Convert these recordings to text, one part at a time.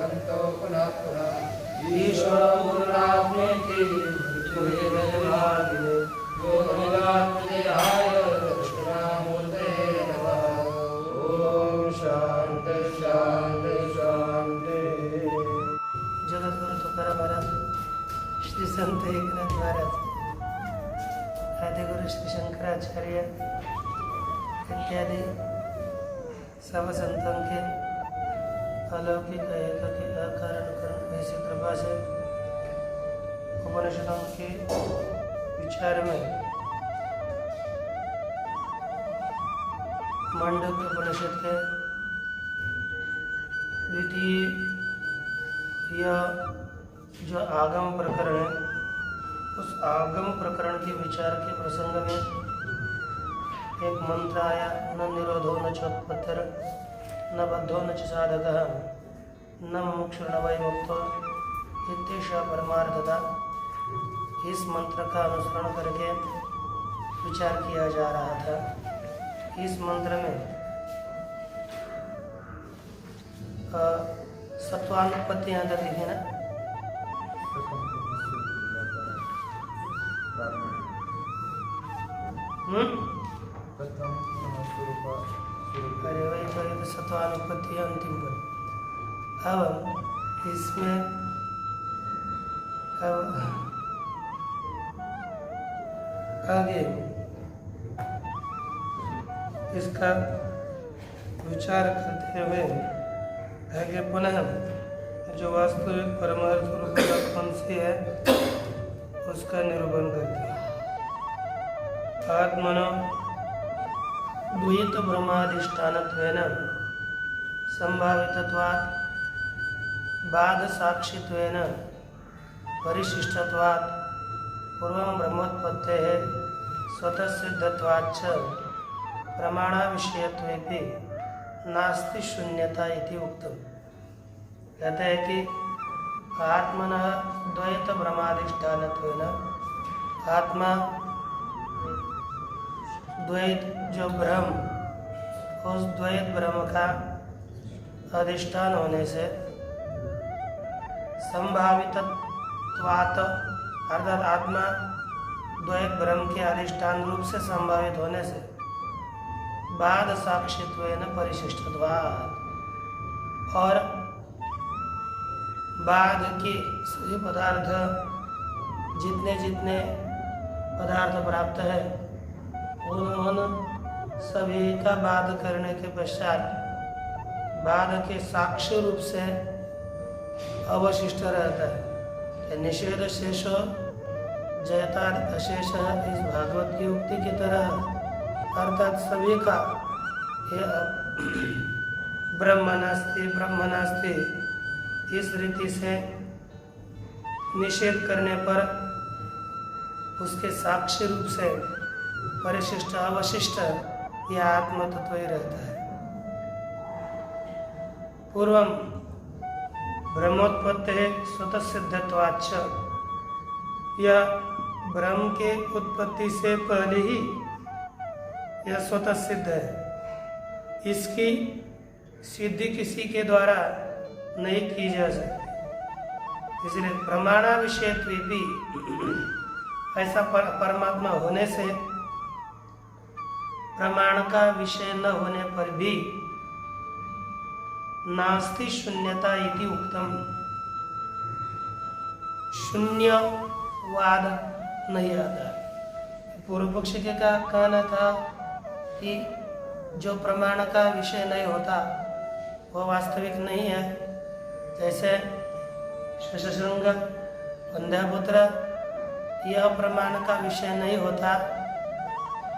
भगवन्तो पुनः पुनः ईश्वरो गुरुरात्मेति मृत्युर्जयभागिने योनिरात्मदेहाय दक्षिणामूर्ते नमः। ओम शांति शांति शांति। जगद्गुरु तुकाराम महाराज, श्री संत एकनाथ महाराज, आदिगुरु श्री शंकराचार्य इत्यादि सब संतों के अलौकिक के अकारण ऐसी कृपा से उपनिषदों के विचार में मांडव्य उपनिषद के द्वितीय यह जो आगम प्रकरण है, उस आगम प्रकरण के विचार के प्रसंग में एक मंत्र आया, न निरोधो न चोत्पत्तिर न बद्धो न च साधकः न मुमुक्षुर्न वै मुक्तो इत्येषा परमार्थता। इस मंत्र का अनुसरण करके विचार किया जा रहा था। इस मंत्र में सत्वानुपत्ति यहाँ तक लिखी ना, अरे वही तो सत्वानुपत्ति है अंतिम पद। अब इसमें अब आगे इसका विचार करते हुए आगे पुनः जो वास्तविक परमार्थ रूप कौन सी है उसका निरूपण करते हैं। आत्मनो द्वैत ब्रह्माधिष्ठानत्वेन संभावितत्वात् बाध साक्षित्वेन परिशिष्टत्वात् पूर्वं ब्रह्मोत्पत्तेः स्वतः सिद्धत्वाच्च प्रमाणाविषयत्वेपि नास्ति शून्यता इति उक्तम्। कहते हैं कि आत्मनः द्वैत ब्रह्माधिष्ठानत्वेन, आत्मा द्वैत जो ब्रह्म, उस द्वैत ब्रह्म का अधिष्ठान होने से संभावितत्वात् अर्थात आत्मा द्वैत ब्रह्म के अधिष्ठान रूप से संभावित होने से बाध साक्षित्वेन परिशिष्टत्वात्, और बाध के सभी पदार्थ जितने जितने पदार्थ प्राप्त है उन सभी का बाध करने के पश्चात बाध के साक्ष्य रूप से अवशिष्ट रहता है। निषेध शेषो जयताद अशेष, इस भागवत की उक्ति की तरह अर्थात सभी का ब्रह्म नास्ति इस रीति से निषेध करने पर उसके साक्ष्य रूप से परिशिष्ट अवशिष्ट यह आत्म तत्व ही रहता है। पूर्वम ब्रह्मोत्पत्ति स्वतः सिद्धत्वाच्च, यह ब्रह्म के उत्पत्ति से पहले ही यह स्वतः सिद्ध है। इसकी सिद्धि किसी के द्वारा नहीं की जा सकती। इसलिए प्रमाणा विषयत्वे भी ऐसा परमात्मा होने से प्रमाण का विषय न होने पर भी नास्ति शून्यता इति उक्तम, शून्यवाद नहीं आता। पूर्व पक्ष के का कहना था कि जो प्रमाण का विषय नहीं होता वह वास्तविक नहीं है। जैसे शशशृंग, वंध्यापुत्र, यह प्रमाण का विषय नहीं होता,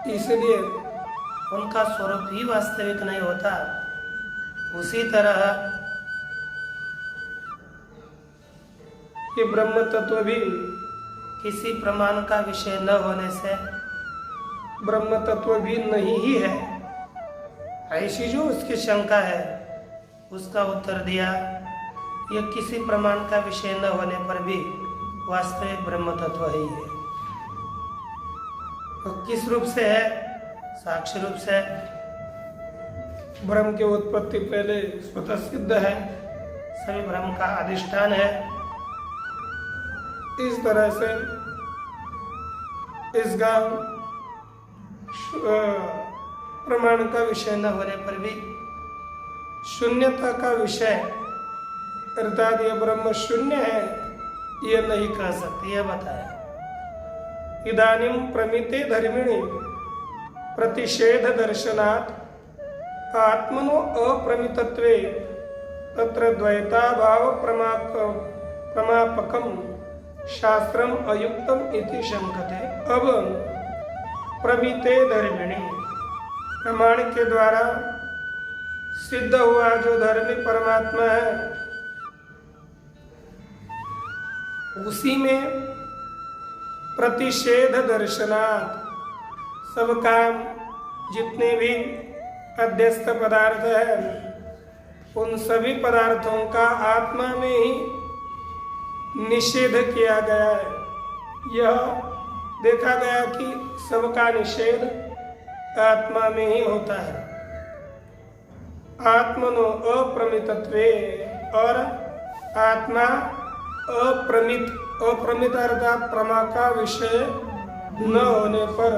इसलिए उनका स्वरूप ही वास्तविक नहीं होता। उसी तरह ये ब्रह्म तत्व भी किसी प्रमाण का विषय न होने से ब्रह्म तत्व भी नहीं ही है। ऐसी जो उसकी शंका है उसका उत्तर दिया, यह किसी प्रमाण का विषय न होने पर भी वास्तविक ब्रह्म तत्व ही है। तो किस रूप से है? साक्षी रूप से। ब्रह्म की उत्पत्ति पहले स्वतः सिद्ध है, सभी ब्रह्म का अधिष्ठान है। इस तरह से इसका प्रमाण का विषय न होने पर भी शून्यता का विषय अर्थात यह ब्रह्म शून्य है यह नहीं कह सकते, यह बताया। इदानीं प्रमिते धर्मिणि प्रतिषेध दर्शनात् आत्मनो अप्रमितत्वे तत्र द्वैताभाव प्रमापकम शास्त्रम अयुक्तम इति शंकते। अब प्रमिते धर्मिणि प्रमाण के द्वारा सिद्ध हुआ जो धर्मी परमात्मा है उसी में प्रतिषेध दर्शनात् सब काम जितने भी अध्यस्त पदार्थ है उन सभी पदार्थों का आत्मा में ही निषेध किया गया है। यह देखा गया कि सबका निषेध आत्मा में ही होता है। आत्मनो अप्रमितत्वे और आत्मा अप्रमित अर्थात प्रमा का विषय न होने पर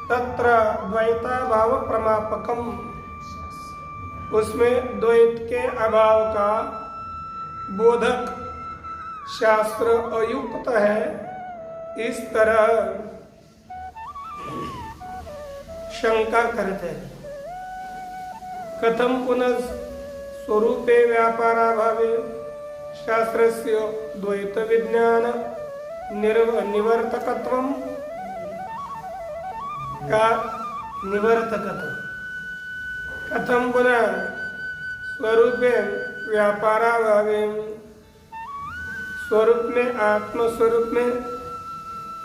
तत्र द्वैता भाव प्रमापकम उसमें द्वैत के अभाव का बोधक शास्त्र अयुक्त है। इस तरह शंका करते हैं। कथम पुनः स्वरूपे व्यापाराभावे शास्त्रस्य द्वैत विज्ञान निवर्तकत्वम का निवर्तकत्व कथम पुनः स्वरूपे व्यापाराभावे स्वरूप में आत्मस्वरूप में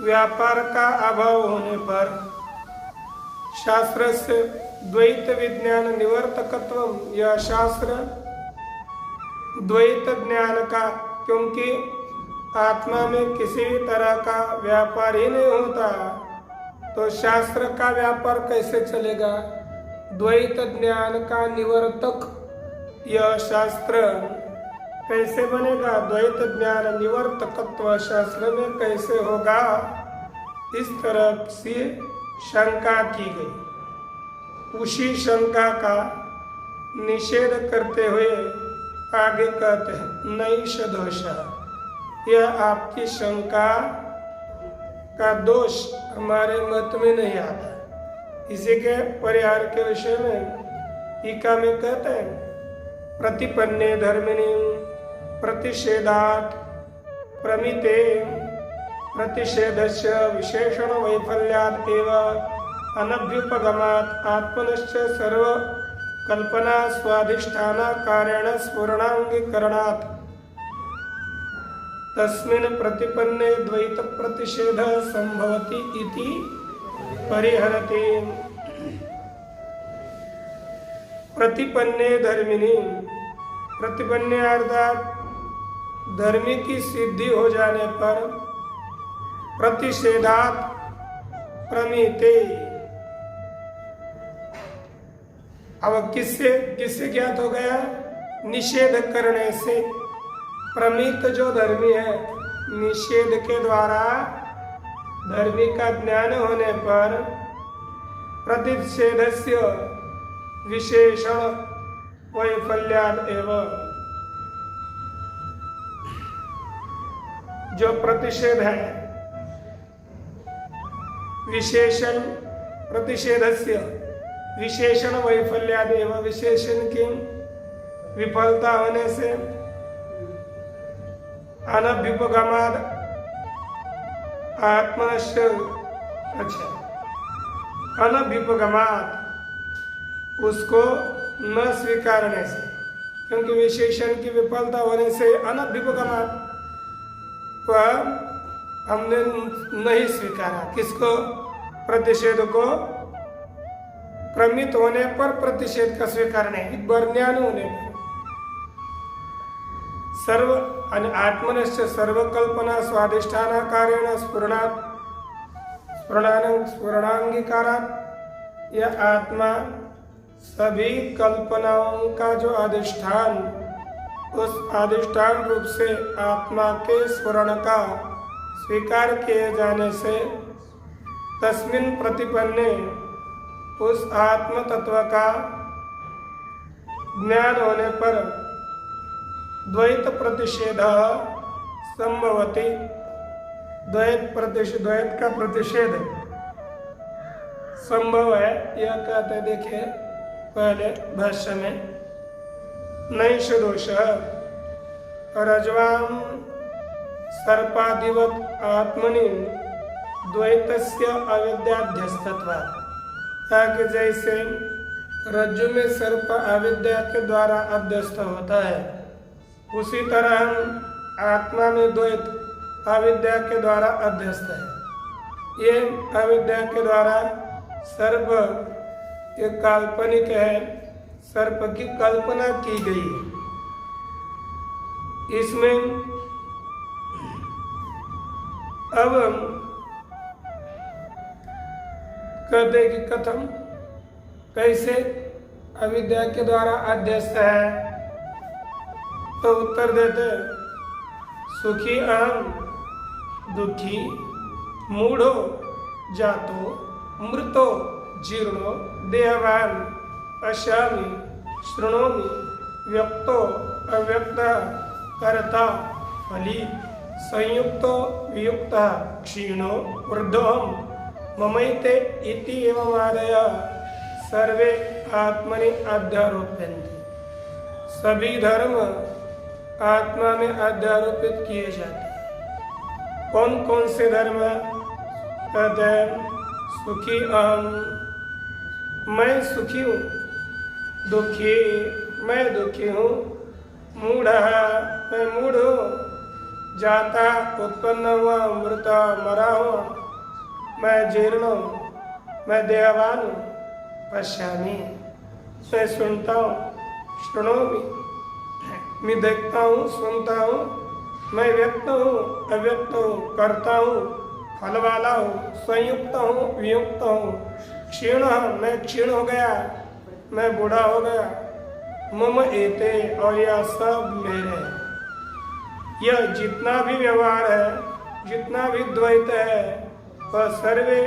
व्यापार का अभाव होने पर शास्त्र से द्वैत विज्ञान निवर्तकत्व यह शास्त्र द्वैत ज्ञान का, क्योंकि आत्मा में किसी भी तरह का व्यापार ही नहीं होता तो शास्त्र का व्यापार कैसे चलेगा। द्वैत ज्ञान का निवर्तक यह शास्त्र कैसे बनेगा, द्वैत ज्ञान निवर्तकत्व शास्त्र में कैसे होगा। इस तरह से शंका की गई। उसी शंका का निषेध करते हुए आगे कहते हैं नैष दोष, यह आपकी शंका का दोष हमारे मत में नहीं आता। इसी के परिहार के विषय में टीका में कहते हैं प्रतिपन्ने धर्मिणी प्रतिषेधात् प्रमिते प्रतिषेधस्य विशेषण वैफल्यात् एव अनभ्युपगमात् आत्मनश्च सर्व कल्पना स्वाधिष्ठान कारेण स्फुरणांगीकरणात् तस्मिन् प्रतिपन्ने द्वैत प्रतिषेध संभवति इति परिहरते। प्रतिपन्ने धर्मिणी, प्रतिपन्ने अर्थात धर्मी की सिद्धि हो जाने पर प्रतिषेधात् प्रमिते, अब किससे ज्ञात हो गया, निषेध करने से। प्रमित जो धर्मी है निषेध के द्वारा धर्मी का ज्ञान होने पर प्रतिषेधस्य विशेषण वैफल्यात् एव, जो प्रतिषेध है विशेषण प्रतिषेधस्य विशेषण वैफल्यात् एव, विशेषण की विफलता होने से अनभ्युपगमात् आत्मनश्च, अच्छा अनभ्युपगमात् उसको न स्वीकारने से, क्योंकि विशेषण की विफलता होने से अनभ्युपगमात् वह हमने नहीं स्वीकारा। किसको, प्रतिषेध को। प्रमित होने पर प्रतिषेध का स्वीकार नहीं, बर्ज्ञान होने पर सर्व आत्मनश्च सर्वकल्पना स्वाधिष्ठानाकारेण स्फुरणांगीकारात्, यह आत्मा सभी कल्पनाओं का जो अधिष्ठान उस अधिष्ठान रूप से आत्मा के स्फुरण का स्वीकार किए जाने से तस्मिन् प्रतिपन्ने उस आत्म तत्व का ज्ञान होने पर द्वैत प्रतिषेध संभवति। द्वैत का प्रतिषेध संभव है, यह कहते देखे पहले भाष्य में। नैष दोष रज्वां सर्पादिवत् आत्मनि द्वैतस्य अविद्याध्यस्तत्वात्। ताकि जैसे रज्जु में सर्प अविद्या के द्वारा अध्यस्त होता है, उसी तरह हम आत्मा में द्वैत अविद्या के द्वारा अध्यस्त है। ये अविद्या के द्वारा सर्प ये काल्पनिक है, सर्प की कल्पना की गई है। इसमें अब कहते कि कथम, कैसे अविद्या के द्वारा अध्यस्त है, तो उत्तर देते सुखी अहम दुखी मूढ़ो जातो मृतो जीर्णो देहवान पश्यामि शृणोमि व्यक्तो अव्यक्तः कर्ता फली संयुक्तो वियुक्तः क्षीणो वृद्धोऽहम् ममैते इति एवमादयः सर्वे आत्मनि अध्यारोप्यन्ते। सभी धर्म आत्मा में अध्यारोपित किए जाते हैं। कौन कौन से धर्म? कहते हैं सुखी अहम, मैं सुखी हूँ। दुखी, मैं दुखी हूँ। मूढ़, मैं मूढ़ हूँ। जाता, उत्पन्न हुआ। मृता, मरा हुआ। मैं जीर्ण हूँ, मैं देहवान हूँ। पश्यामि, मैं सुनता हूँ। शृणोमि, मैं देखता हूँ, सुनता हूँ। मैं व्यक्त हूँ, अव्यक्त हूँ। करता हूँ, फल वाला हूँ। संयुक्त हूँ, वियुक्त हूँ। क्षीण, मैं क्षीण हो गया, मैं बूढ़ा हो गया। मम एते, और यह सब मेरे हैं। यह जितना भी व्यवहार है, जितना भी द्वैत है, वह सर्वे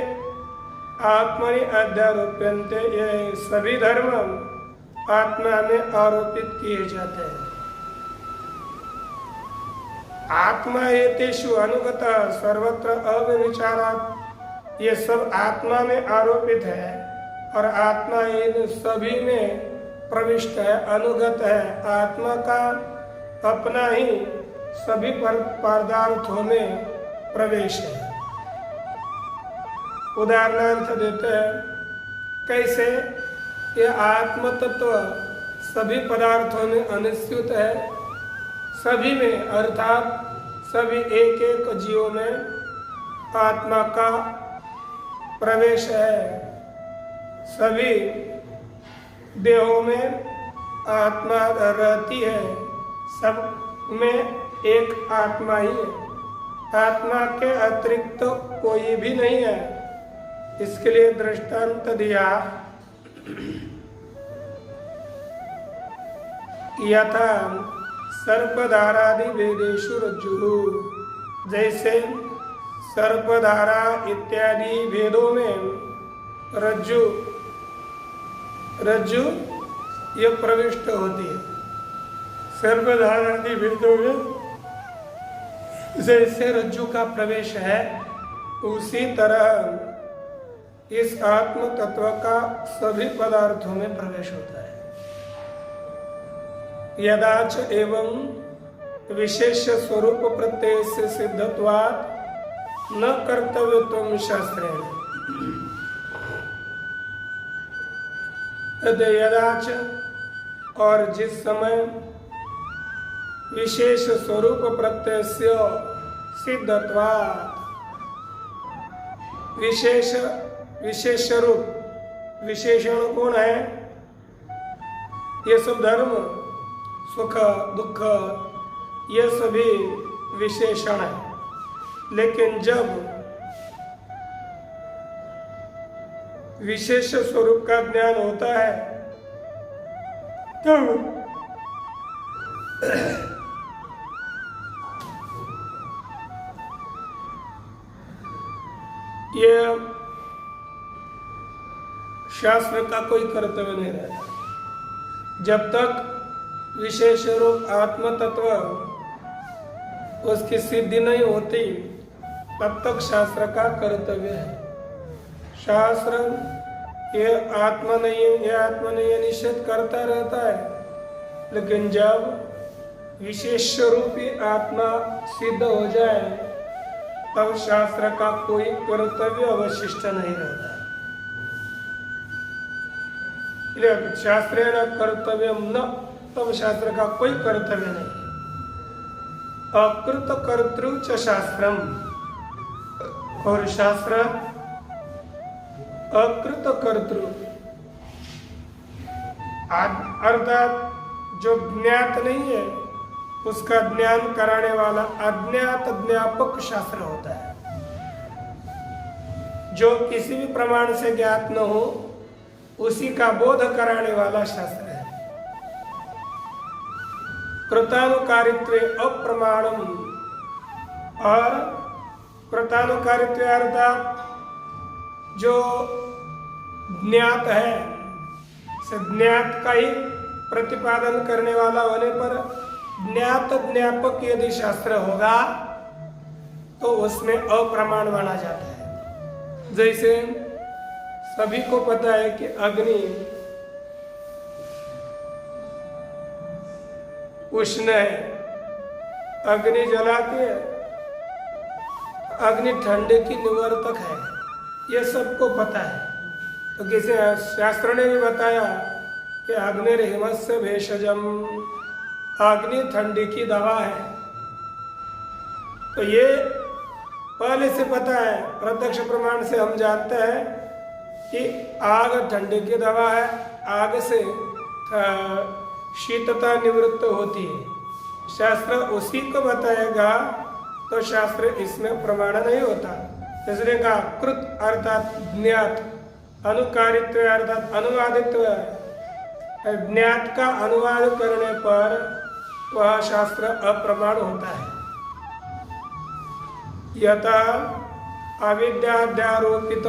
आत्मनि अध्यारोप्यन्ते। ये सभी धर्म आत्मा में आरोपित किए जाते हैं। आत्मा एतेषु अनुगतः सर्वत्र अव्यभिचारात्। ये सब आत्मा में आरोपित है और आत्मा इन सभी में प्रविष्ट है, अनुगत है। आत्मा का अपना ही सभी पदार्थों में प्रवेश है। उदाहरणार्थ देते हैं, कैसे ये आत्म तत्व सभी पदार्थों में अनुस्यूत है, सभी में, अर्थात सभी एक एक जीवों में आत्मा का प्रवेश है। सभी देहों में आत्मा रहती है, सब में एक आत्मा ही है। आत्मा के अतिरिक्त तो कोई भी नहीं है। इसके लिए दृष्टांत दिया, यथा सर्पधारादि वेदेषु रज्जु। जैसे सर्पधारा इत्यादि वेदों में रज्जु यह प्रविष्ट होती है। सर्पधारादि वेदों में जैसे रज्जु का प्रवेश है, उसी तरह इस आत्म तत्व का सभी पदार्थों में प्रवेश होता है। यदाच एवं विशेष स्वरूप प्रत्यय से सिद्धत्वात् न कर्तव्यत्वं शास्त्रेण। यदाच, और जिस समय विशेष स्वरूप प्रत्यय से सिद्धत्वात्, विशेष रूप, विशेषण कौन है? ये सब धर्म, सुख दुख, ये सभी विशेषण है। लेकिन जब विशेष स्वरूप का ज्ञान होता है, तब ये शास्त्र का कोई कर्तव्य नहीं रहता। जब तक विशेष रूप आत्म तत्व उसकी सिद्धि नहीं होती तब तक शास्त्र का कर्तव्य है। शास्त्र ये आत्मा नहीं है, ये आत्मा नहीं है निषेध करता रहता है, लेकिन जब विशेष रूपी आत्मा सिद्ध हो जाए तब शास्त्र का कोई कर्तव्य अवशिष्ट नहीं रहता। शास्त्रेण कर्तव्यम न, तब शास्त्र का कोई कर्तव्य नहीं। अकृत कर्तृ च शास्त्रम, और शास्त्र अकृत कर्तृ अर्थात जो ज्ञात नहीं है उसका ज्ञान कराने वाला अज्ञात ज्ञापक शास्त्र होता है। जो किसी भी प्रमाण से ज्ञात न हो उसी का बोध कराने वाला शास्त्र है। कृतानुकारित्व अप्रमाणम, और कृतानुकारित्व अर्थात जो ज्ञात है ज्ञात का ही प्रतिपादन करने वाला होने पर ज्ञात ज्ञापक यदि शास्त्र होगा तो उसमें अप्रमाण माना जाता है। जैसे सभी को पता है कि अग्नि उष्ण है, अग्नि जलाती है, अग्नि ठंडे की निवर्तक है, ये सबको पता है। तो किसी शास्त्र ने भी बताया कि अग्निर्हिमस्य भेषजम, अग्नि ठंडी की दवा है। तो ये पहले से पता है, प्रत्यक्ष प्रमाण से हम जानते हैं कि आग ठंडी की दवा है, आग से शीतता निवृत्त होती है। शास्त्र उसी को बताएगा तो शास्त्र इसमें प्रमाण नहीं होता। इसलिए कहा कृत अर्थात ज्ञात, अनुकारित्व अर्थात अनुवादित्व, ज्ञात का अनुवाद करने पर वह शास्त्र अप्रमाण होता है। यथा अविद्याध्यारोपित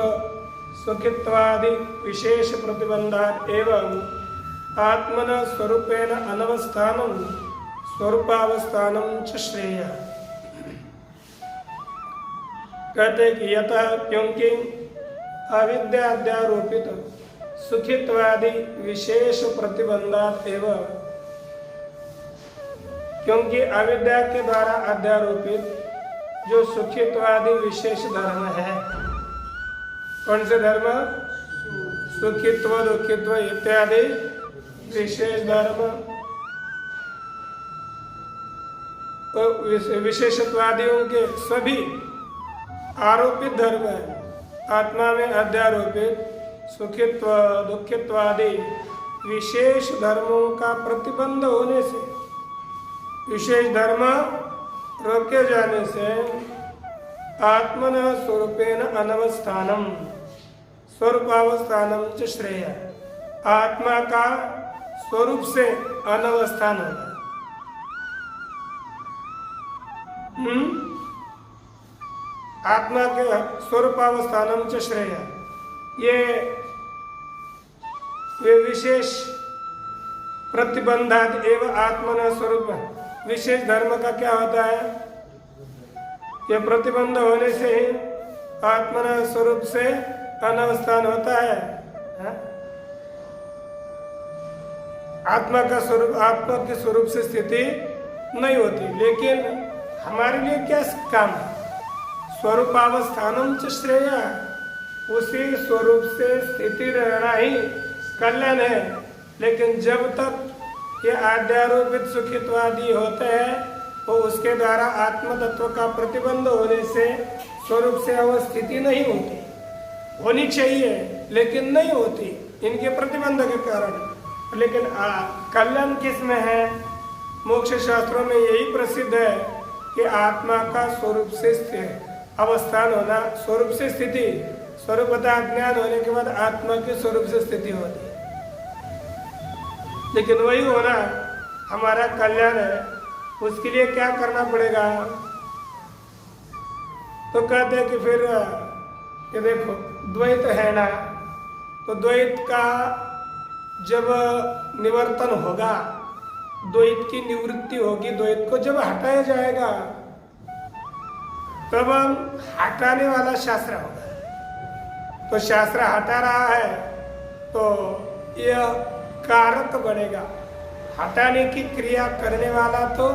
सुखित्वादि विशेष प्रतिबंधात एवं आत्मन स्वरूपेण अनवस्थानं स्वरूपावस्थानं च श्रेय। कहते कि यथा क्योंकि अविद्याध्यारोपित सुखित्वादि विशेष प्रतिबंधात एवं, क्योंकि अविद्या के द्वारा अध्यारोपित जो सुखित्वादि विशेष धर्म है। कौन से धर्म? सुखित्व दुखित्व इत्यादि विशेष धर्म, तो विशेषत्वादियों के सभी आरोपित धर्म है। आत्मा में अध्यारोपित सुखित्व दुखित्वादि विशेष धर्मों का प्रतिबंध होने से, विशेष धर्म रोके जाने से आत्मन स्वरूपेण अनवस्थानम स्वरूपावस्थानम च श्रेय, आत्मा का स्वरूप से अनवस्थान होगा। आत्मा के स्वरूपावस्थानम च श्रेय, ये वे विशेष प्रतिबंधात एवं आत्मन स्वरूप, विशेष धर्म का क्या होता है? ये प्रतिबंध होने से ही आत्मन स्वरूप से अनवस्थान होता है। आत्मा का स्वरूप, आत्मा के स्वरूप से स्थिति नहीं होती। लेकिन हमारे लिए क्या काम है? स्वरूपावस्थानम च श्रेय, उसी स्वरूप से स्थिति रहना ही कल्याण है। लेकिन जब तक ये आध्यारोपित सुखित्वादि होते हैं तो उसके द्वारा आत्म तत्व का प्रतिबंध होने से स्वरूप से अवस्थिति नहीं होती, होनी चाहिए लेकिन नहीं होती इनके प्रतिबंध के कारण। लेकिन कल्याण किस में है? मोक्ष शास्त्रों में यही प्रसिद्ध है कि आत्मा का स्वरूप से अवस्थान होना, स्वरूप से स्थिति, स्वरूपता ज्ञान होने के बाद आत्मा के स्वरूप से स्थिति होती है। लेकिन वही होना हमारा कल्याण है, उसके लिए क्या करना पड़ेगा? तो कहते हैं कि फिर ये देखो द्वैत है ना, तो द्वैत का जब निवर्तन होगा, द्वैत की निवृत्ति होगी, द्वैत को जब हटाया जाएगा तब हटाने वाला शास्त्र होगा। तो शास्त्र हटा रहा है तो यह कारक बनेगा। हटाने की क्रिया करने वाला तो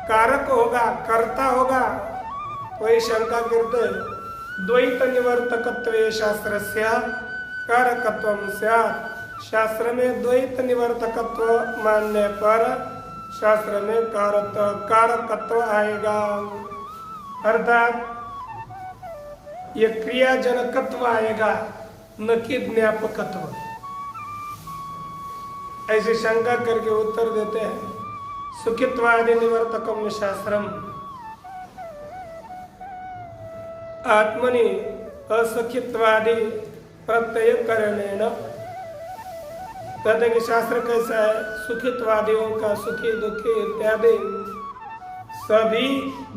कारक होगा, कर्ता होगा। कोई शंका करते द्वैत निवर्तकत्व शास्त्रस्य कारकत्वं स्यात्। शास्त्र में द्वैत निवर्तकत्व मानने पर शास्त्र में कारकत्व आएगा, अर्थात ये क्रियाजनकत्व आएगा, न कि ज्ञापकत्व। ऐसी शंका करके उत्तर देते हैं सुखित्वादि निवर्तकम शास्त्रम आत्मनि असखित्वादि प्रत्यय करणेन। कहते कि शास्त्र कैसा है? सुखित्वादियों का, सुखी दुखी इत्यादि सभी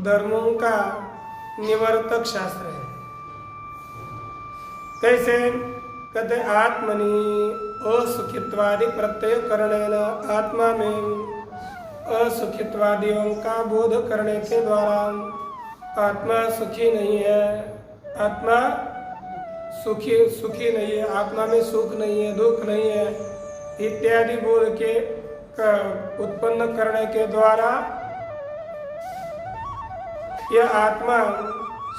धर्मों का निवर्तक शास्त्र है। कैसे? कहते आत्मनि असुखित्वादि प्रत्यय करणेन, आत्मा में असुखित्वादियों का बोध करने के द्वारा आत्मा सुखी नहीं है, आत्मा सुखी नहीं है, आत्मा में सुख नहीं है, दुख नहीं है इत्यादि बोध के उत्पन्न करने के द्वारा यह आत्मा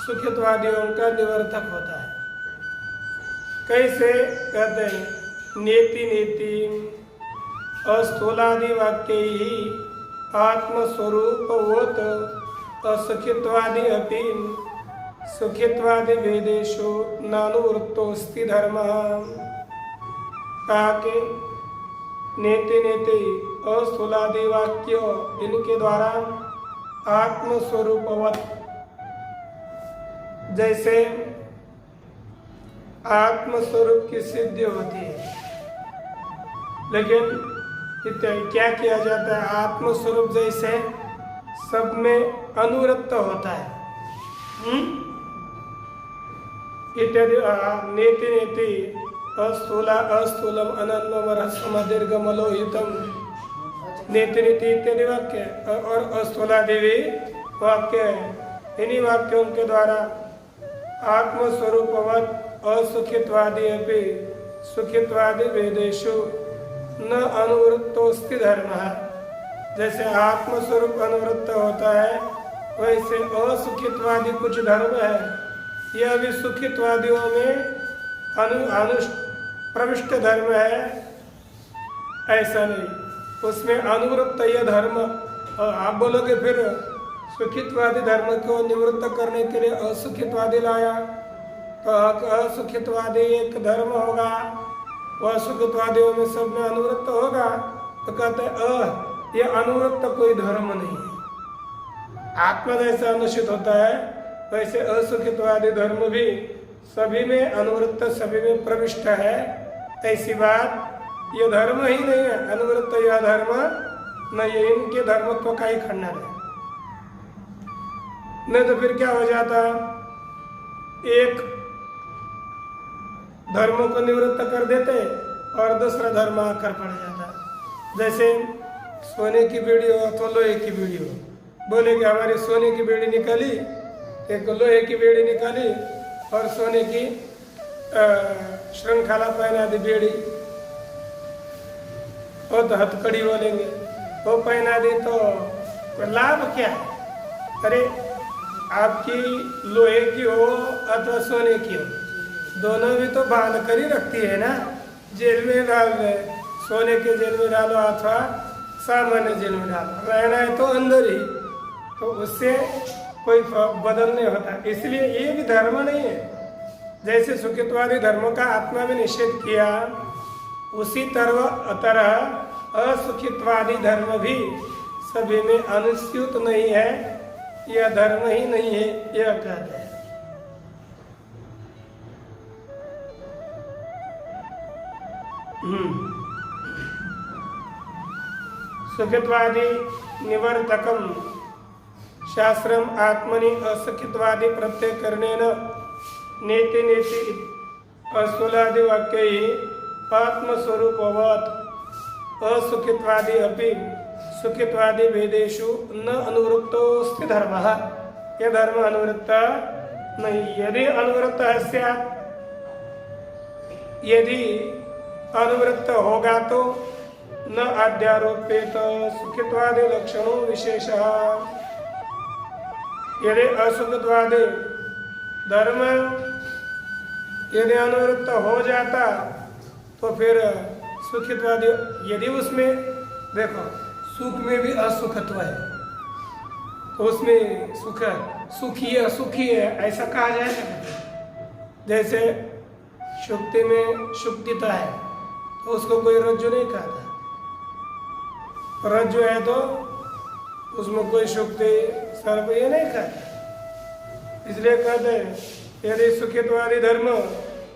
सुखित्वादियों का निवर्तक होता है। कैसे? कहते हैं नेति नेति अस्थूलादि वाक्य ही आत्मस्वरूपवत असुखित्वादि अपि सुखित्वादि भेदेषु नानुवृत्तोस्ति धर्मः। कहा कि नेति नेति अस्थूलादि वाक्य इनके द्वारा आत्मस्वरूपवत, जैसे आत्मस्वरूप की सिद्धि होती है, लेकिन क्या किया जाता है? आत्मस्वरूप जैसे सब में अनुरक्त होता है इत्यादि। नेति नेति अस्थूलम अनन्वम रसम दीर्घमलोहितम नेति नीति इत्यादि वाक्य और अस्थूलादेवी वाक्य, इन्हीं वाक्यों के द्वारा आत्मस्वरूपवत असुखित्वादि अपि सुखित्वादि वेदेषु न अनुवृत्तोस्ति धर्मः। जैसे आत्मस्वरूप अनुवृत्त होता है, वैसे असुखित्वादि कुछ धर्म है, यह भी सुखित्वादियों में प्रविष्ट धर्म है, ऐसा नहीं, उसमें अनुवृत्त यह धर्म। और आप बोलोगे फिर सुखित्वादि धर्म को निवृत्त करने के लिए असुखित्वादि लाया, तो असुखित्वादी एक धर्म होगा, वह सुखित्वादियों में सब में अनुवृत्त होगा। तो कहते ये अनुवृत्त कोई धर्म नहीं है। आत्मा जैसे अनुचित होता है, वैसे असुखित्वादी धर्म भी सभी में अनुवृत्त, सभी में प्रविष्ट है। ऐसी बात ये धर्म ही नहीं है, अनुवृत्त यह धर्म नहीं है, इनके धर्मत्व का ही खंडन है। नहीं तो फिर क्या हो जाता? एक धर्म को निवृत्त कर देते और दूसरा धर्म आकर पड़ जाता। जैसे सोने की बेड़ी हो तो लोहे की बेड़ी हो, बोले कि हमारी सोने की बेड़ी निकाली, एक लोहे की बेड़ी निकाली और सोने की श्रृंखला पहना दी बेड़ी, और तो हथकड़ी बोलेंगे, वो पहना दी तो लाभ क्या है? अरे आपकी लोहे की हो अथवा सोने की हो, दोनों भी तो बांध कर ही रखती है ना, जेल में डाल रहे, सोने के जेल में डालो अथवा सामान्य जेल में डालो, रहना है तो अंदर ही, तो उससे कोई बदल नहीं होता। इसलिए ये भी धर्म नहीं है। जैसे सुखित्वादी धर्म का आत्मा में निषेध किया, उसी तरह असुखित्वादी धर्म भी सभी में अनुस्यूत नहीं है, यह धर्म ही नहीं है, यह कहते हैं। सुखित्वादि निवर्तकम शास्त्रम आत्मनि असुखित्वादि प्रत्यय करने न नेति नेति अस्थूलादि वाक्य आत्मस्वरूपवत् असुखित्वादि अपि सुखित्वादि भेदेषु न अनुवृत्तोऽस्ति धर्मः। यह धर्म अनुवृत्त नहीं। यदि अनुवृत्त स्यात्, यदि अनुवृत्त होगा तो न अध्यारोपेत सुखित्वादि लक्षणों विशेषः। यदि असुखित्वादि धर्म यदि अनुवृत्त हो जाता तो फिर सुखित्वादि, यदि उसमें देखो सुख में भी असुखत्व है तो उसमें सुखी है ऐसा कहा जाएगा। जैसे शुक्ति में शुक्तिता है तो उसको कोई रज्जु नहीं कहता, रज्जु है तो उसमें कोई शुक्ति सर्प ये नहीं कहता। इसलिए कहते हैं यदि सुखित्वादि धर्म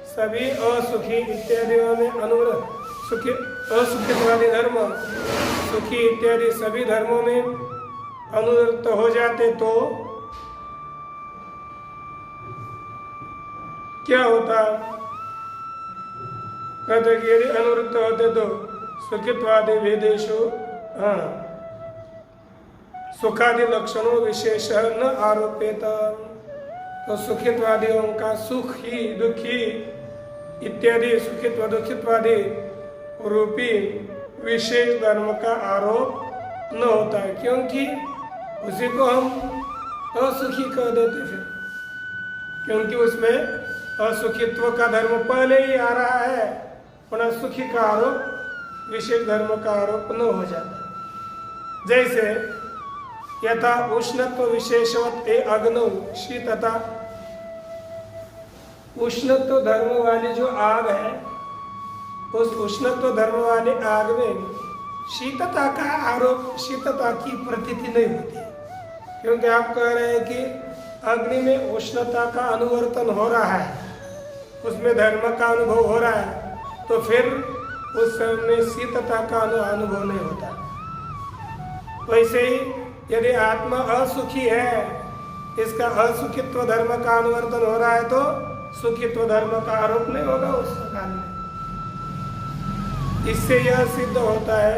सभी असुखी इत्यादि में अनुवृत्त, सुखी असुखित्वादि धर्म सुखी इत्यादि सभी धर्मों में अनुवृत्त हो जाते तो क्या होता? कहते कि यदि अनुवृत्त होते तो सुखित्वादि भेदेषु सुखादि लक्षणों विशेष न आरोपित। तो सुखित्वादियों का सुखी दुखी इत्यादि सुखित्व दुखित्वादि रूपी विशेष धर्म का आरोप न होता है, क्योंकि उसी को हम असुखी कह देते फिर, क्योंकि उसमें असुखित्व का धर्म पहले ही आ रहा है, पुनः सुखी का आरोप विशेष धर्म का आरोप न हो जाता। जैसे यथा उष्णत्व विशेषवत ए अग्नौ शीतता, उष्णत्व धर्म वाली जो आग है उस उष्णत्व धर्म वाले आग में शीतता का आरोप, शीतता की प्रतीति नहीं होती, क्योंकि आप कह रहे हैं कि अग्नि में उष्णता का अनुवर्तन हो रहा है, उसमें धर्म का अनुभव हो रहा है, तो फिर उस समय शीतता का अनुभव नहीं होता। वैसे ही यदि आत्मा असुखी है, इसका असुखित्व धर्म का अनुवर्तन हो रहा है तो सुखित्व धर्म का आरोप नहीं होगा उस काल में। इससे यह सिद्ध होता है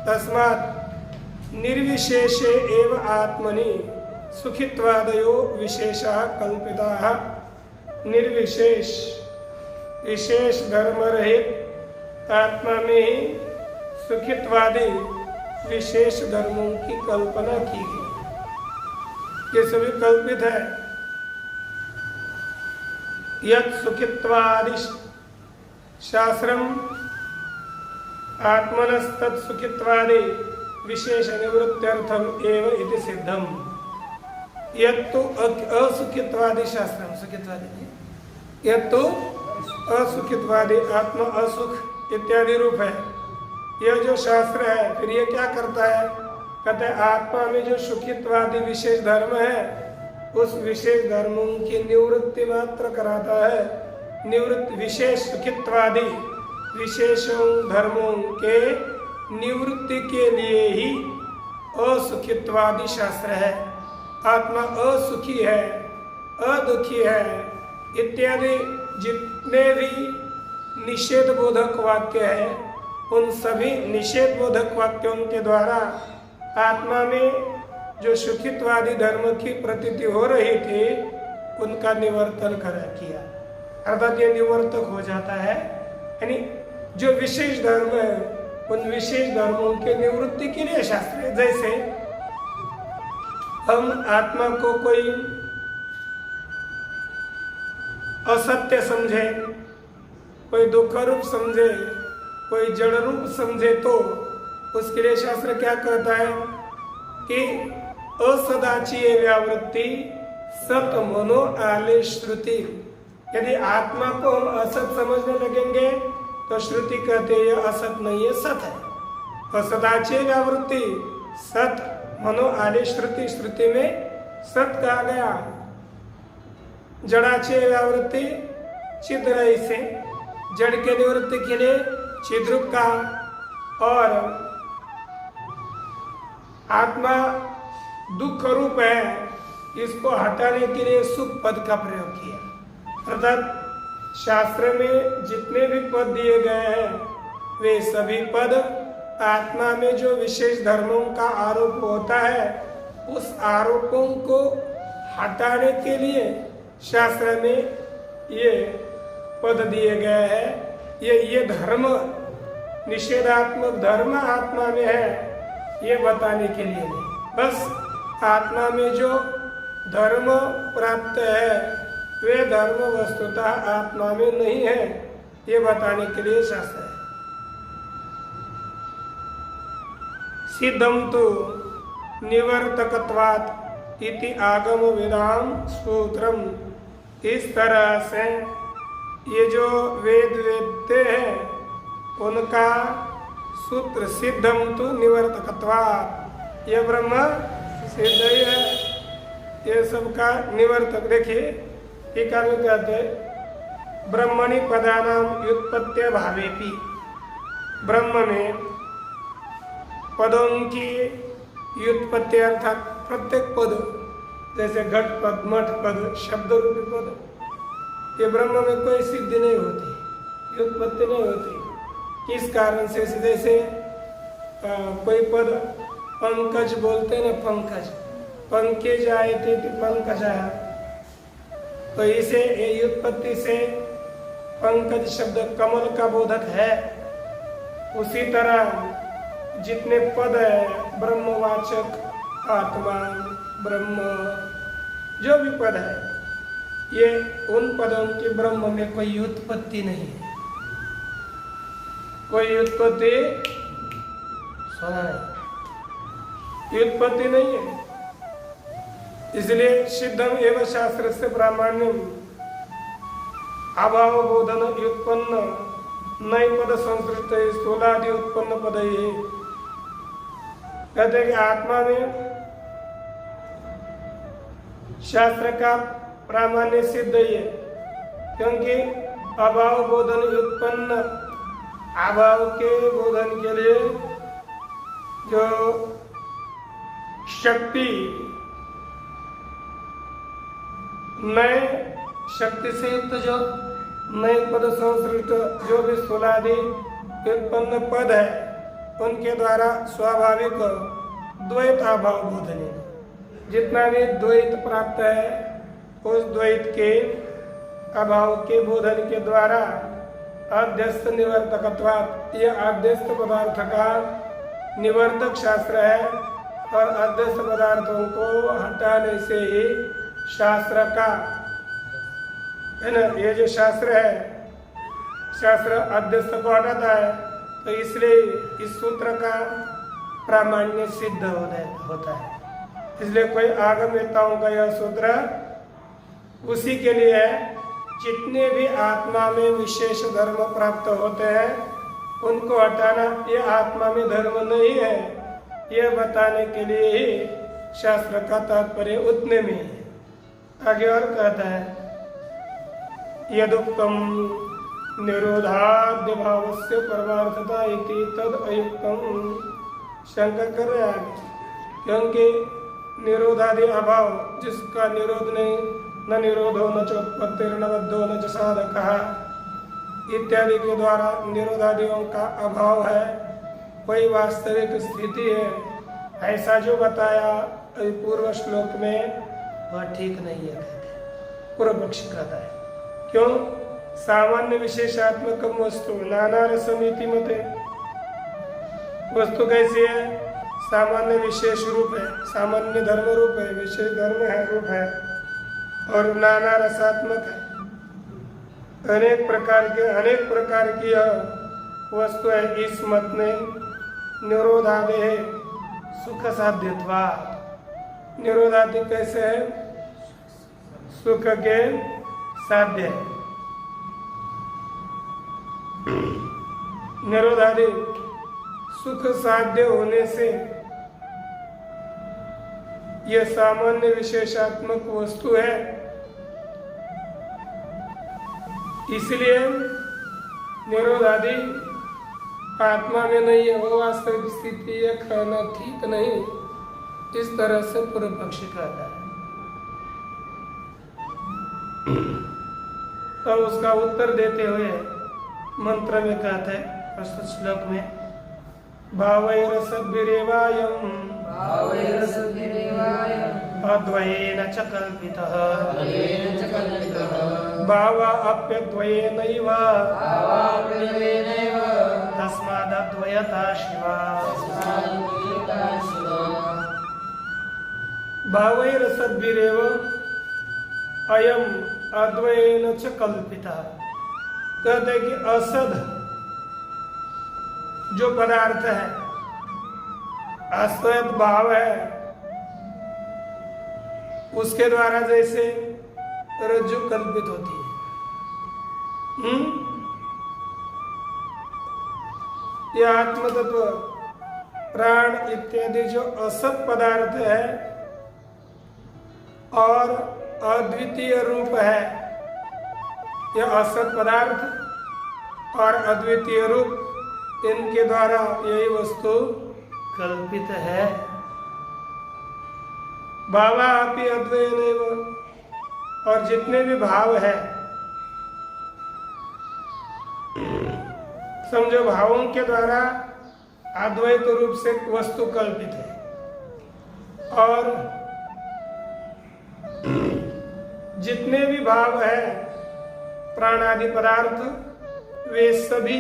तस्मात् निर्विशेषे एव आत्मनि सुखित्वादयो विशेषः कल्पिताः। निर्विशेष विशेष धर्म रहित आत्मा में ही सुखित्वादि विशेष धर्मों की कल्पना की गई। ये सभी कल्पित है। यत् सुखित्वादि शास्त्रम आत्मनस्तत् सुखित्वादि विशेष निवृत्त्यर्थम एव इति सिद्धम। यत्तु असुखित्वादि शास्त्रम, सुखित्वादि यत्तु असुखित्वादि आत्मा असुख इत्यादि रूप है। यह जो शास्त्र है फिर ये क्या करता है? कहते हैं आत्मा में जो सुखित्वादि विशेष धर्म है उस विशेष धर्मों की निवृत्ति मात्र कराता है। निवृत्ति विशेष सुखित्वादि विशेषों धर्मों के निवृत्ति के लिए ही असुखित्वादि शास्त्र है। आत्मा असुखी है, अदुखी है इत्यादि जितने भी निषेध बोधक वाक्य है उन सभी निषेध बोधक वाक्यों के द्वारा आत्मा में जो सुखित्वादि धर्म की प्रतीति हो रही थी उनका निवर्तन किया, अर्थात ये निवर्तक हो जाता है। यानी जो विशेष धर्म है उन विशेष धर्मों के निवृत्ति के लिए शास्त्र है। जैसे हम आत्मा को कोई असत्य समझे, कोई दुख रूप समझे, कोई जड़ रूप समझे तो उसके लिए शास्त्र क्या कहता है कि असदाचीय व्यावृत्ति सत मनो आले श्रुति। यदि आत्मा को हम असत समझने लगेंगे तो श्रुति कहते हैं यह असत नहीं है, सत है। असदाचीय व्यावृत्ति सत मनो आले श्रुति, श्रुति में सत कहा गया। जड़ाचीय व्यावृत्ति चिद रही से जड़ के निवृत्ति के लिए चिद्रूप का, और आत्मा दुख रूप है, इसको हटाने के लिए सुख पद का प्रयोग किया। अर्थात शास्त्र में जितने भी पद दिए गए हैं वे सभी पद आत्मा में जो विशेष धर्मों का आरोप होता है उस आरोपों को हटाने के लिए शास्त्र में ये पद दिए गए हैं। ये धर्म, निषेधात्मक धर्म आत्मा में है ये बताने के लिए नहीं, बस आत्मा में जो धर्म प्राप्त है वे धर्म वस्तुतः आत्मा में नहीं है ये बताने के लिए शास्त्र है। सिद्धम तो निवर्तकत्वात् इति आगम विदाम सूत्रम। इस तरह से ये जो वेद वेदते हैं उनका सूत्र सिद्धम तो निवर्तकत्वात्, ये ब्रह्म सिद्ध ही है, ये सबका निवर्तक। देखिए टीका में कहते ब्रह्मणि पदानाम व्युत्पत्ति भावेपि, ब्रह्म में पदों की व्युत्पत्ति अर्थात प्रत्येक पद जैसे घट पद, मठ पद, शब्द रूपी पद, ये ब्रह्म में कोई सिद्धि नहीं होती, व्युत्पत्ति नहीं होती। किस कारण से? जैसे कोई पद पंकज बोलते ना, पंकज, पंकज आए थे पंकज आया, तो इसे व्युत्पत्ति से पंकज शब्द कमल का बोधक है। उसी तरह जितने पद है ब्रह्मवाचक, आत्मा, ब्रह्म, जो भी पद है ये उन पदों की ब्रह्म में कोई व्युत्पत्ति नहीं है, कोई व्युत्पत्ति सुना नहीं, व्युत्पत्ति नहीं है। इसलिए सिद्धम एवं शास्त्र से प्रामाण्यम अभाव बोधन व्युत्पन्न नई पद संस्कृत स्थूलादि उत्पन्न पद ही। कहते हैं कि आत्मा में शास्त्र का प्रामाण्य सिद्ध ही है, क्योंकि अभाव बोधन व्युत्पन्न, अभाव के बोधन के लिए जो शक्ति, नए शक्ति से युक्त जो नए पद संस्कृत जो भी स्थूलादि व्युत्पन्न पद है उनके द्वारा स्वाभाविक द्वैत अभाव बोधन, जितना भी द्वैत प्राप्त है उस द्वैत के अभाव के बोधन के द्वारा अध्यस्त निवर्तकत्वात्, यह अध्यस्त पदार्थ का निवर्तक शास्त्र है और अध्यस्त पदार्थों को हटाने से ही शास्त्र का है ना, ये जो शास्त्र है शास्त्र अध्यस्त को हटाता है, तो इसलिए इस सूत्र का प्रामाण्य सिद्ध होता है। इसलिए कोई आगमवेताओं का यह सूत्र उसी के लिए है जितने भी आत्मा में विशेष धर्म प्राप्त होते हैं उनको हटाना, ये आत्मा में धर्म नहीं है यह बताने के लिए ही शास्त्र का तात्पर्य उतने में है। आगे और कहता है यदुक्तम निरोधाद्य भावस्य परमार्थता इति तद अयुक्तम। शंका कर रहे हैं क्योंकि निरोधादि अभाव जिसका निरोध नहीं, न निरोधो न चोत्पत्तिर्न बद्धो न च साधकः इत्यादि के द्वारा निरोधादियों का अभाव है, कोई वास्तविक स्थिति है ऐसा जो बताया पूर्व श्लोक में वह ठीक नहीं है, पूर्व पक्ष कहता है। क्यों? सामान्य विशेषात्मक वस्तु नाना रसमिति मते, वस्तु कैसी है? सामान्य विशेष रूप है, सामान्य धर्म रूप है, विशेष धर्म है रूप है, और नाना रसात्मक है, अनेक प्रकार की वस्तु है। इस मत में निरोधादि है सुख साध्यत्वा, निरोधादि कैसे है? सुख के साध्य है। निरोधादि सुख साध्य होने से यह सामान्य विशेषात्मक वस्तु है, इसलिए निरोधादि आत्मा में नहीं है। वो वास्तविक स्थिति है, कहना ठीक नहीं, इस तरह से पूर्व पक्षी कहता है। तो उसका उत्तर देते हुए मंत्र में कहते हैं प्रस्तुत श्लोक में भावैरसद्भिरेवायम् अद्वयेन च कल्पितः भावाप्यद्वयेनैव तस्मादद्वयता शिवा। भावैरसद्भिरेव अयम अद्वयेन च कल्पितः। कहते हैं कि असद जो पदार्थ है, असद भाव है, उसके द्वारा जैसे रज्जु कल्पित होती है, यह आत्म तत्व प्राण इत्यादि जो असत पदार्थ है और अद्वितीय रूप है, यह असत पदार्थ और अद्वितीय रूप, इनके द्वारा यही वस्तु कल्पित है। भावा अपि अद्वयेनैव, और जितने भी भाव है, समझो भावों के द्वारा अद्वैत रूप से वस्तु कल्पित है, और जितने भी भाव है प्राण आदि पदार्थ, वे सभी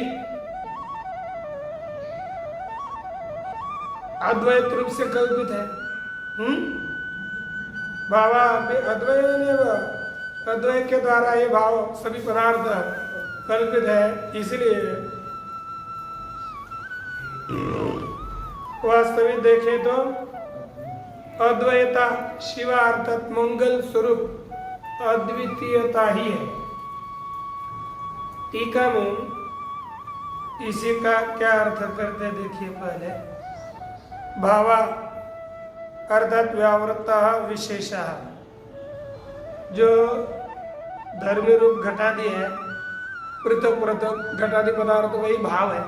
अद्वैत रूप से कल्पित है। भावा अद्वयेनैव, अद्वैत के द्वारा ये भाव सभी पदार्थ कल्पित है। इसलिए वास्तविक देखें तो अद्वैता शिवा अर्थात मंगल स्वरूप अद्वितीयता ही है। टीका में इसी का क्या अर्थ करते देखिए। पहले भावा अर्थात व्यावृत्ता विशेषा, जो धर्मी रूप घटादि है, पृथक पृथक घटादि पदार्थ वही भाव है।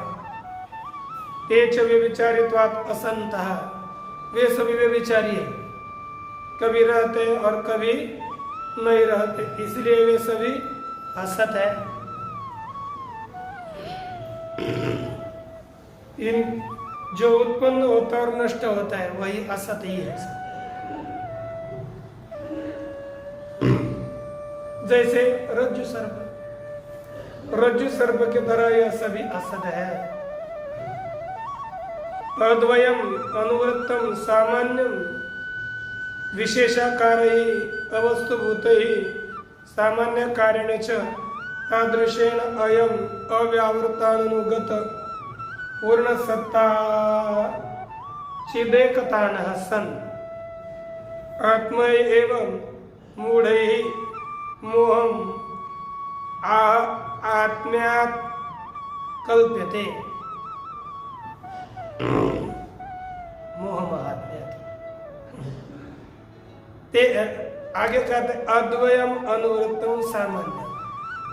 ये च व्यभिचारित्वात् असन्तः, वे सभी व्यभिचारी है, कभी रहते और कभी नहीं रहते, इसलिए वे सभी असत है। इन जो उत्पन्न होता है और नष्ट होता है वही असत ही है। जैसे रज्जु सर्प की तरह यह सभी असत है। अद्वयम अनुवृत्तम सामान्यम विशेषाकारैः अवस्तुभूतैः सामान्य कारेण च तादृशेन अयम अव्यावृत्तानुगत पूर्ण सत्ता चिदेकतानः सन् आत्मा एवं मूढ़ैः मोहम आत्म्यात् कल्प्यते। मोहम आत्म्यात्, ते आगे कहते अद्वयम अनुवृत्तम सामान्य,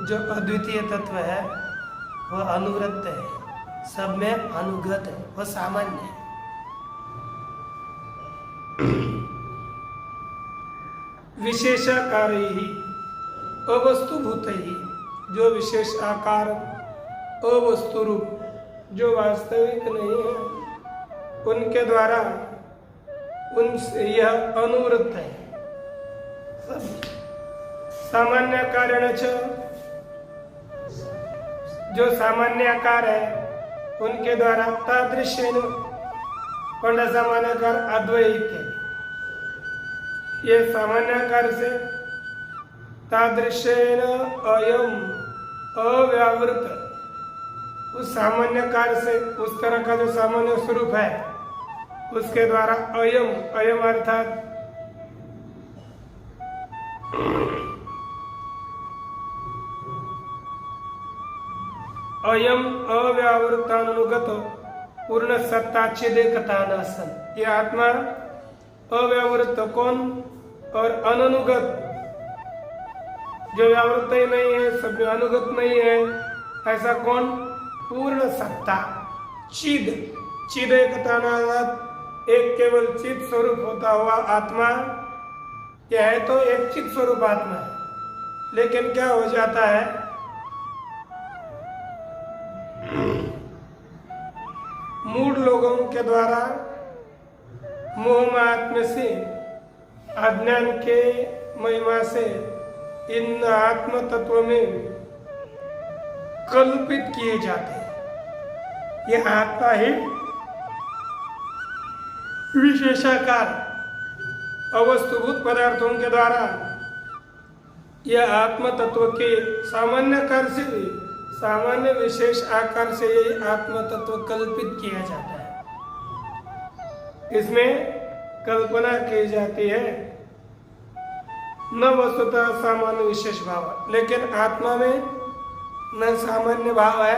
जो अद्वितीय तत्व है वह अनुवृत्त है, सब में अनुगत है, वह सामान्य है। विशेषाकार ही अवस्तुभूत ही, जो विशेष आकार अवस्तु रूप जो वास्तविक नहीं है, उनके द्वारा उनसे यह अनुवृत्त है। सामान्य कारण जो सामान्य आकार है उनके द्वारा तादृश्येन पंड सामान्यकार अद्वैत है। ये सामान्यकार से तादृश्येन अयम अव्यावृत, उस सामान्यकार से उस तरह का जो सामान्य स्वरूप है उसके द्वारा अयम, अयम अर्थात अयम अव्यावृतानुगत पूर्ण सत्ता चिदेकतान सन, ये आत्मा अव्यावृत कौन और अननुगत, जो व्यावृत ही नहीं है, सब अनुगत नहीं है, ऐसा कौन? पूर्ण सत्ता चिद, चिदेकतान एक केवल चित स्वरूप होता हुआ आत्मा, यह है तो एक चित स्वरूप आत्मा है, लेकिन क्या हो जाता है, मूढ़ लोगों के द्वारा मोह मात्म्य से, अज्ञान के महिमा से इन आत्म तत्व में कल्पित किए जाते हैं। यह आत्मा ही विशेषाकार अवस्तुभूत पदार्थों के द्वारा यह आत्म तत्व के सामान्य आकार से भी सामान्य विशेष आकार से यही आत्म तत्व कल्पित किया जाता है। इसमें कल्पना की जाती है, न वस्तुतः सामान्य विशेष भाव, लेकिन आत्मा में न सामान्य भाव है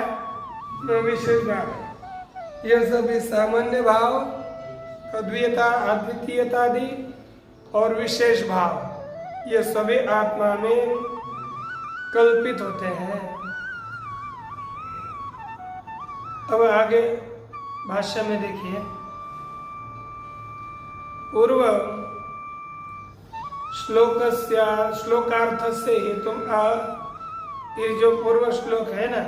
न विशेष भाव है। यह सभी सामान्य भाव, अद्वितीयता, अद्वितीयता आदि और विशेष भाव, ये सभी आत्मा में कल्पित होते हैं। अब आगे भाष्य में देखिए, पूर्व श्लोकार्थ से हेतु ये जो पूर्व श्लोक है ना,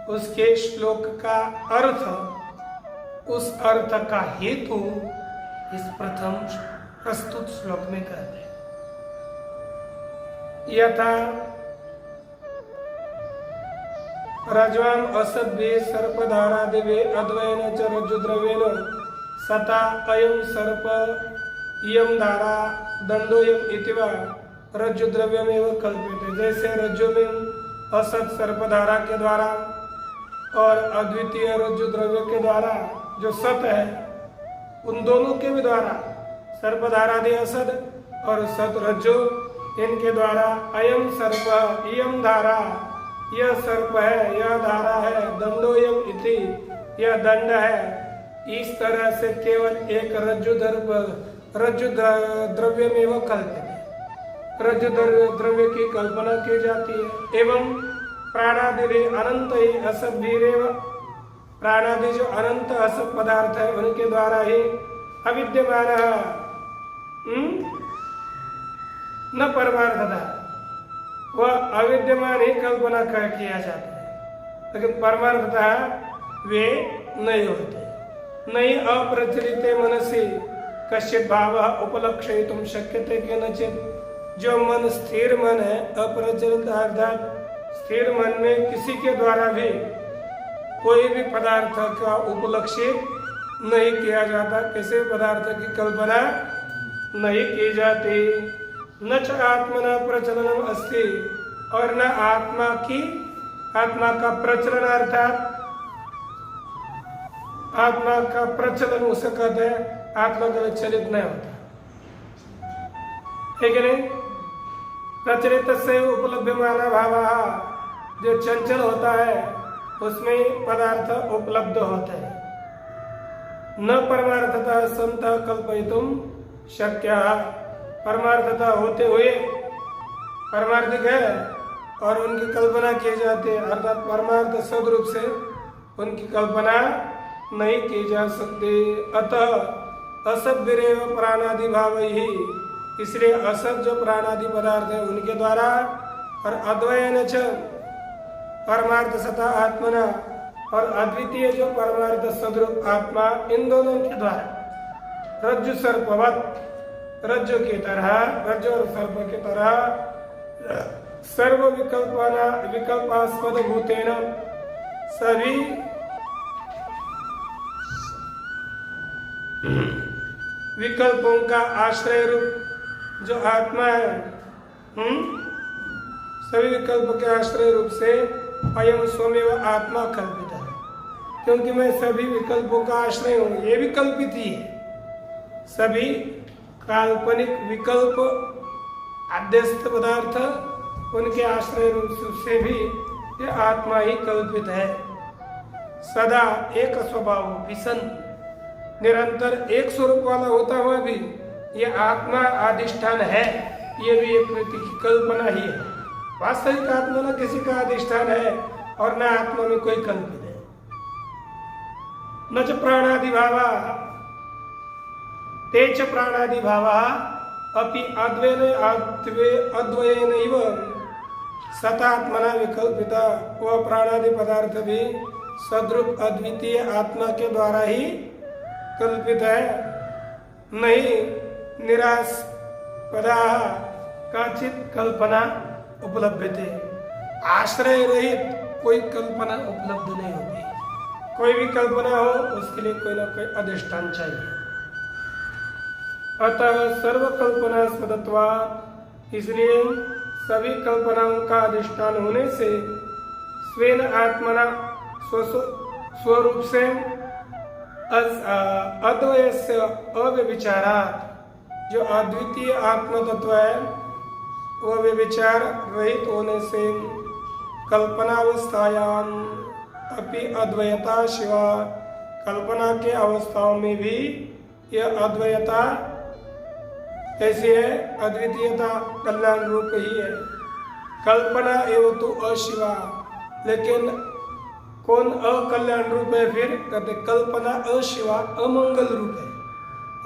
उसके श्लोक का अर्थ, उस अर्थ का हेतु इस प्रथम प्रस्तुत श्लोक में कहते हैं। यथा रज्वाम असद्भे सर्पधारादिवे अद्वयेन च रज्जुद्रव्येन सता अयं सर्प इयं धारा दंडोयम इति वा रज्जुद्रव्यमेव कल्प्यते। जैसे रज्जु में असत सर्पधारा के द्वारा और अद्वितीय रज्जुद्रव्य के द्वारा जो सत है, उन दोनों के भी द्वारा सर्पधारादि असद और सत रज्जु, इनके द्वारा अयम सर्प इयम धारा, यह सर्प है, यह धारा है, दंडोयम इति, यह दंड है। इस तरह से केवल एक रज्जु द्रव्य में वह कल्पित है, रज्जु द्रव्य की कल्पना की जाती है। एवं प्राणादि अनंत ही असत वीरेव, प्राणादि जो अनंत असत पदार्थ है उनके द्वारा ही अविद्यमान न परमार्थता, वह अविद्यमान ही कल्पना कर किया जाता है, लेकिन परमार्थता वे नहीं होते। नहीं अप्रचलित मनसी कश्चित भाव उपलक्षयितुं शक्यते केनचित्, जो मन स्थिर मन है, अप्रचलित अर्थात स्थिर मन में किसी के द्वारा भी कोई भी पदार्थ का उपलक्षित नहीं किया जाता, किसी पदार्थ की कल्पना नहीं की जाती। न च आत्मना प्रचलनम अस्ति, और न आत्मा का प्रचलन अर्थात आत्मा का प्रचलन उसे कहते हैं, आत्मा कभी चलित नहीं होता है कि नहीं। प्रचलित से उपलभ्यमान भाव, जो चंचल होता है उसमें पदार्थ उपलब्ध होते हैं। न परमार्थता संत कल्पयितुम शक्य, परमार्थता होते हुए परमार्थिक है और उनकी कल्पना की जाती है, अर्थात परमार्थ सदरूप से उनकी कल्पना नहीं की जा सकती। अतः असत विरेव प्राणादि भाव ही, इसलिए असत जो प्राणादि पदार्थ है उनके द्वारा और अद्वयन च परमार्थ सता आत्मना, और अद्वितीय जो परमार्थ सदरूप आत्मा, इन दोनों के द्वारा रज्जु सर्पवत, रज्जु की तरह, रज्जु और सर्प की तरह सर्व विकल्पास्पद भूतेन, सभी विकल्पों का आश्रय रूप जो आत्मा है, सभी विकल्प के आश्रय रूप से अयम स्वमेव आत्मा कल्पित है, क्योंकि मैं सभी विकल्पों का आश्रय हूँ, ये भी कल्पित ही है। सभी काल्पनिक विकल्प आद्यस्थ पदार्थ, उनके आश्रय रूप से भी ये आत्मा ही कल्पित है। सदा एक स्वभाव विसन, निरंतर एक स्वरूप वाला होता हुआ भी ये आत्मा अधिष्ठान है, ये भी एक व्यक्ति की कल्पना ही है। वास्तविक आत्मा न किसी का अधिष्ठान है और न आत्मा में कोई कल्पित है। न च प्राणादि भावा, तेच प्राणादि भावः अपि अद्वयेनैव सतात्मना विकल्पिता। वह प्राणादि पदार्थ भी सद्रूप अद्वितीय आत्मा के द्वारा ही कल्पित है, नहीं निरास्पदा काचित कल्पना उपलब्धते। आश्रय रहित कोई कल्पना उपलब्ध नहीं होती। कोई भी कल्पना हो उसके लिए कोई ना कोई अधिष्ठान चाहिए। अतः सर्व कल्पना स्पदत्वात्, इसलिए सभी कल्पनाओं का अधिष्ठान होने से स्वेन आत्मना स्वरूप से अद्वय से अव्यभिचारात्, जो अद्वितीय आत्म तत्व है वह व्यभिचार रहित होने से कल्पनावस्थायाम अपि अद्वैता शिवा, कल्पना के अवस्थाओं में भी यह अद्वैता ऐसी है, अद्वितीयता कल्याण रूप ही है। कल्पना एवं तो अशिवा, लेकिन कौन अकल्याण रूप है? फिर कहते कल्पना अशिवा अमंगल रूप है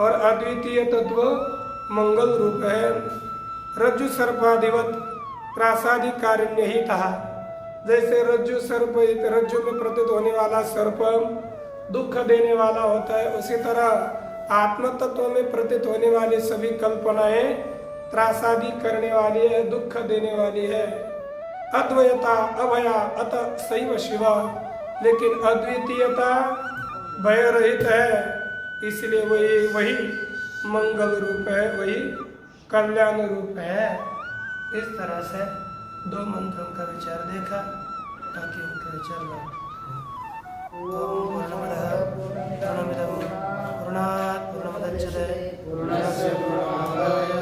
और अद्वितीय तत्व मंगल रूप है। रज्जु सर्पादिवत प्रासादिक कार्य ही था। जैसे रज्जु सर्प, रज्जु में प्रतीत होने वाला सर्प दुख देने वाला होता है, उसी तरह आत्म तत्व में प्रतीत होने वाली सभी कल्पनाएं त्रासादी करने वाली है, दुख देने वाली है। अद्वैता अभया अत सैव शिवा, लेकिन अद्वितीयता भय रहित है, इसलिए वही मंगल रूप है, वही कल्याण रूप है। इस तरह से दो मंत्रों का विचार देखा ताकि उनके विचार में पूर्णमदः पूर्णमिदं पूर्णात् पूर्णमुदच्यते पूर्णस्य पूर्णमादाय